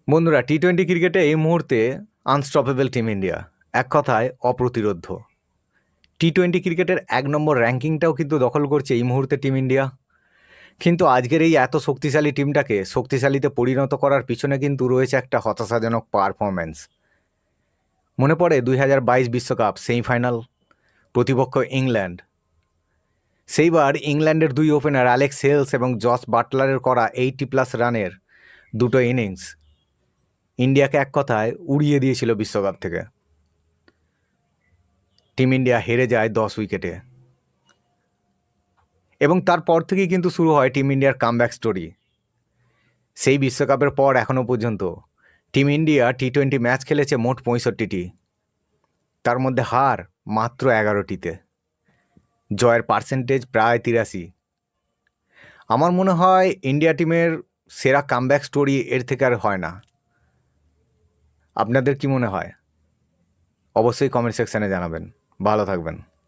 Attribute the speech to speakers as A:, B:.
A: বন্ধুরা, টি-20 ক্রিকেটে এই মুহূর্তে আনস্টপেবল টিম ইন্ডিয়া, এক কথায় অপ্রতিরোধ্য। টি-20 ক্রিকেটের 1 নম্বর র্যাঙ্কিংটাও কিন্তু দখল করছে এই মুহূর্তে টিম ইন্ডিয়া। কিন্তু আজকের এই এত শক্তিশালী টিমটাকে শক্তিশালীতে পরিণত করার পিছনে কিন্তু রয়েছে একটা হতাশাজনক পারফরম্যান্স। মনে পড়ে 2022 বিশ্বকাপ সেমিফাইনাল, প্রতিপক্ষ ইংল্যান্ড। সেইবার ইংল্যান্ডের দুই ওপেনার অ্যালেক্স হেলস এবং জস বাটলারের করা 80+ রানের দুটো ইনিংস ইন্ডিয়াকে এক কথায় উড়িয়ে দিয়েছিল বিশ্বকাপ থেকে। টিম ইন্ডিয়া হেরে যায় 10 উইকেটে, এবং তারপর থেকেই কিন্তু শুরু হয় টিম ইন্ডিয়ার কামব্যাক স্টোরি। সেই বিশ্বকাপের পর এখনও পর্যন্ত টিম ইন্ডিয়া টি-20 ম্যাচ খেলেছে মোট 65টি, তার মধ্যে হার মাত্র 11টিতে, জয়ের পার্সেন্টেজ প্রায় 83। আমার মনে হয় ইন্ডিয়া টিমের সেরা কামব্যাক স্টোরি এর থেকে আর হয় না। আপনাদের কি মনে হয়? অবশ্যই কমেন্ট সেকশানে জানাবেন। ভালো থাকবেন।